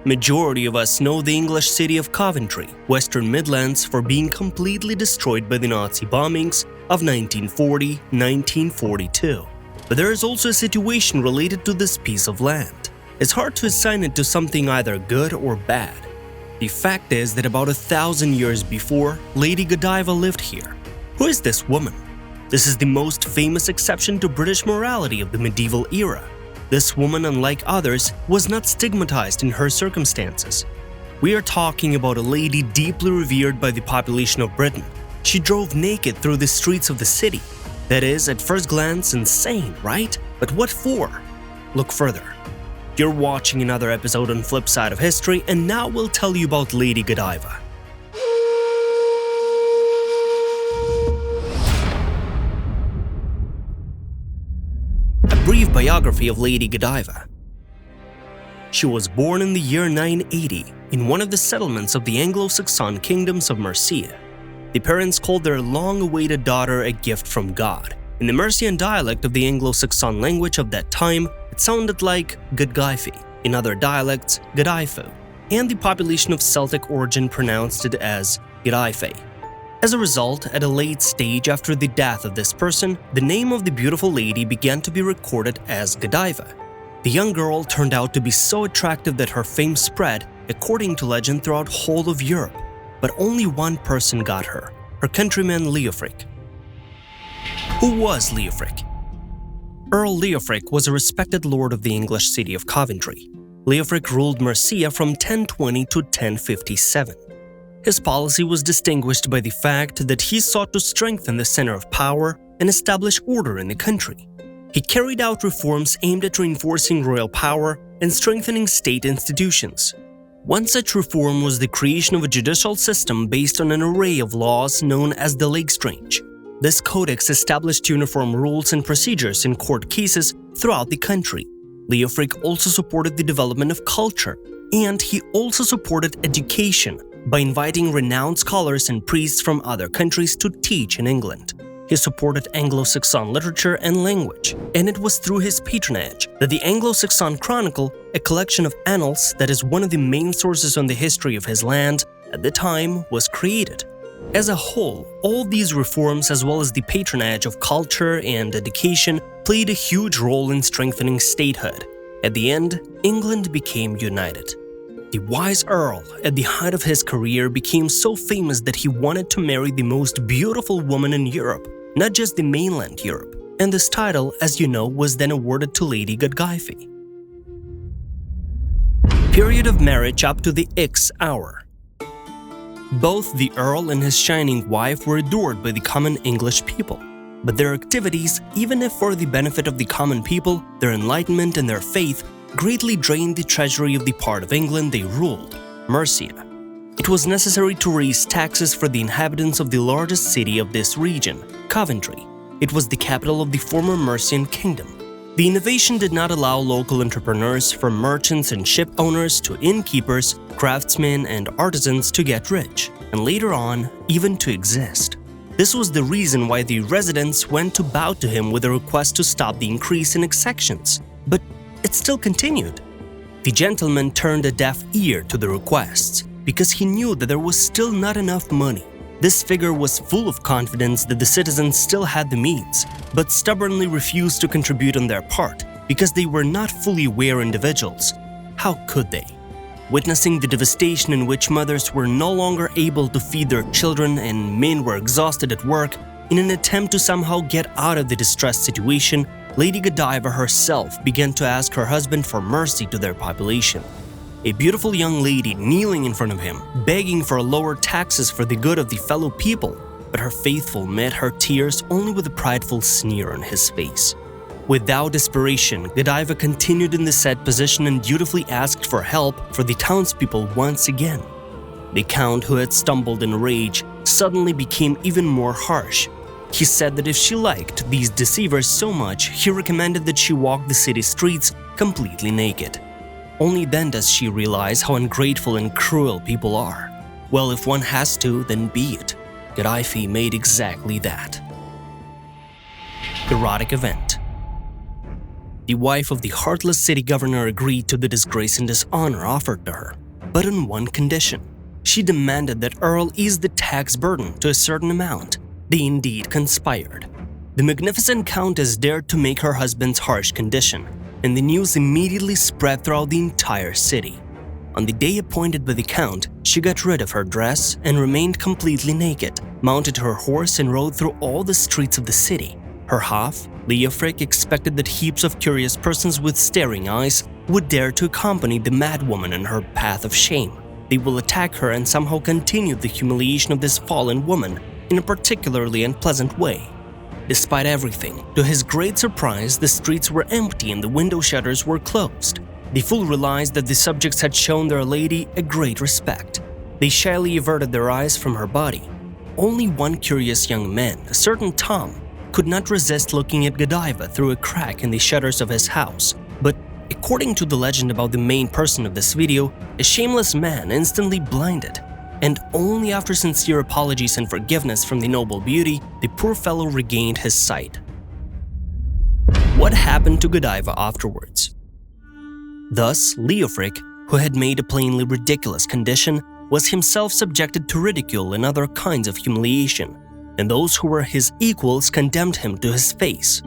Majority of us know the English city of Coventry, Western Midlands, for being completely destroyed by the Nazi bombings of 1940-1942. But there is also a situation related to this piece of land. It's hard to assign it to something either good or bad. The fact is that about 1,000 years before, Lady Godiva lived here. Who is this woman? This is the most famous exception to British morality of the medieval era. This woman, unlike others, was not stigmatized in her circumstances. We are talking about a lady deeply revered by the population of Britain. She drove naked through the streets of the city. That is, at first glance, insane, right? But what for? Look further. You're watching another episode on Flip Side of History, and now we'll tell you about Lady Godiva. A brief biography of Lady Godiva. She was born in the year 980 in one of the settlements of the Anglo-Saxon kingdoms of Mercia. The parents called their long-awaited daughter a gift from God. In the Mercian dialect of the Anglo-Saxon language of that time, it sounded like Godgaifi, in other dialects, Godaifu, and the population of Celtic origin pronounced it as Godaife. As a result, at a late stage after the death of this person, the name of the beautiful lady began to be recorded as Godiva. The young girl turned out to be so attractive that her fame spread, according to legend, throughout whole of Europe. But only one person got her countryman Leofric. Who was Leofric? Earl Leofric was a respected lord of the English city of Coventry. Leofric ruled Mercia from 1020 to 1057. His policy was distinguished by the fact that he sought to strengthen the center of power and establish order in the country. He carried out reforms aimed at reinforcing royal power and strengthening state institutions. One such reform was the creation of a judicial system based on an array of laws known as the Lagestrange. This codex established uniform rules and procedures in court cases throughout the country. Leofric also supported the development of culture, and he also supported education by inviting renowned scholars and priests from other countries to teach in England. He supported Anglo-Saxon literature and language, and it was through his patronage that the Anglo-Saxon Chronicle, a collection of annals that is one of the main sources on the history of his land at the time, was created. As a whole, all these reforms, as well as the patronage of culture and education, played a huge role in strengthening statehood. At the end, England became united. The wise Earl, at the height of his career, became so famous that he wanted to marry the most beautiful woman in Europe, not just the mainland Europe, and this title, as you know, was then awarded to Lady Godgaifi. Period of marriage up to the X hour. Both the Earl and his shining wife were adored by the common English people, but their activities, even if for the benefit of the common people, their enlightenment and their faith, greatly drained the treasury of the part of England they ruled, Mercia. It was necessary to raise taxes for the inhabitants of the largest city of this region, Coventry. It was the capital of the former Mercian kingdom. The innovation did not allow local entrepreneurs, from merchants and ship owners to innkeepers, craftsmen, and artisans to get rich, and later on, even to exist. This was the reason why the residents went to bow to him with a request to stop the increase in exactions, but it still continued. The gentleman turned a deaf ear to the requests because he knew that there was still not enough money. This figure was full of confidence that the citizens still had the means, but stubbornly refused to contribute on their part because they were not fully aware individuals. How could they? Witnessing the devastation in which mothers were no longer able to feed their children and men were exhausted at work, in an attempt to somehow get out of the distressed situation, Lady Godiva herself began to ask her husband for mercy to their population. A beautiful young lady kneeling in front of him, begging for lower taxes for the good of the fellow people, but her faithful met her tears only with a prideful sneer on his face. Without desperation, Godiva continued in the said position and dutifully asked for help for the townspeople once again. The Count, who had stumbled in rage, suddenly became even more harsh. He said that if she liked these deceivers so much, he recommended that she walk the city streets completely naked. Only then does she realize how ungrateful and cruel people are. Well, if one has to, then be it. Godaifi made exactly that. Erotic event. The wife of the heartless city governor agreed to the disgrace and dishonor offered to her, but on one condition. She demanded that Earl ease the tax burden to a certain amount. They indeed conspired. The magnificent countess dared to make her husband's harsh condition, and the news immediately spread throughout the entire city. On the day appointed by the count, she got rid of her dress and remained completely naked, mounted her horse and rode through all the streets of the city. Her half, Leofric, expected that heaps of curious persons with staring eyes would dare to accompany the madwoman on her path of shame. They will attack her and somehow continue the humiliation of this fallen woman in a particularly unpleasant way. Despite everything, to his great surprise, the streets were empty and the window shutters were closed. The fool realized that the subjects had shown their lady a great respect. They shyly averted their eyes from her body. Only one curious young man, a certain Tom, could not resist looking at Godiva through a crack in the shutters of his house, but according to the legend about the main person of this video, a shameless man instantly blinded, and only after sincere apologies and forgiveness from the noble beauty, the poor fellow regained his sight. What happened to Godiva afterwards? Thus, Leofric, who had made a plainly ridiculous condition, was himself subjected to ridicule and other kinds of humiliation, and those who were his equals condemned him to his face.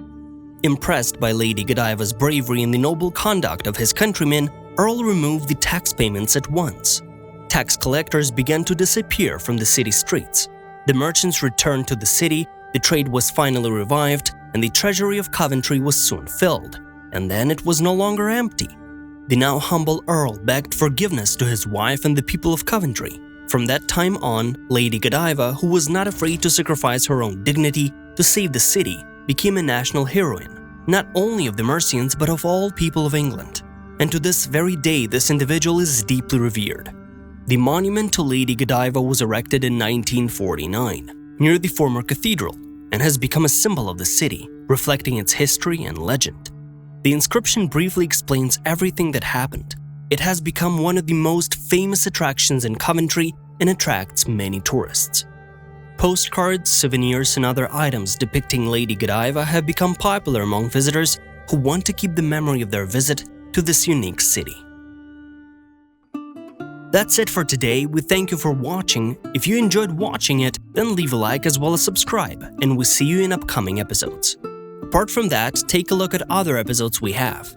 Impressed by Lady Godiva's bravery and the noble conduct of his countrymen, Earl removed the tax payments at once. Tax collectors began to disappear from the city streets. The merchants returned to the city, the trade was finally revived, and the treasury of Coventry was soon filled. And then it was no longer empty. The now humble Earl begged forgiveness to his wife and the people of Coventry. From that time on, Lady Godiva, who was not afraid to sacrifice her own dignity to save the city, became a national heroine, not only of the Mercians but of all people of England. And to this very day, this individual is deeply revered. The monument to Lady Godiva was erected in 1949, near the former cathedral, and has become a symbol of the city, reflecting its history and legend. The inscription briefly explains everything that happened. It has become one of the most famous attractions in Coventry and attracts many tourists. Postcards, souvenirs, and other items depicting Lady Godiva have become popular among visitors who want to keep the memory of their visit to this unique city. That's it for today. We thank you for watching. If you enjoyed watching it, then leave a like as well as subscribe, and we'll see you in upcoming episodes. Apart from that, take a look at other episodes we have.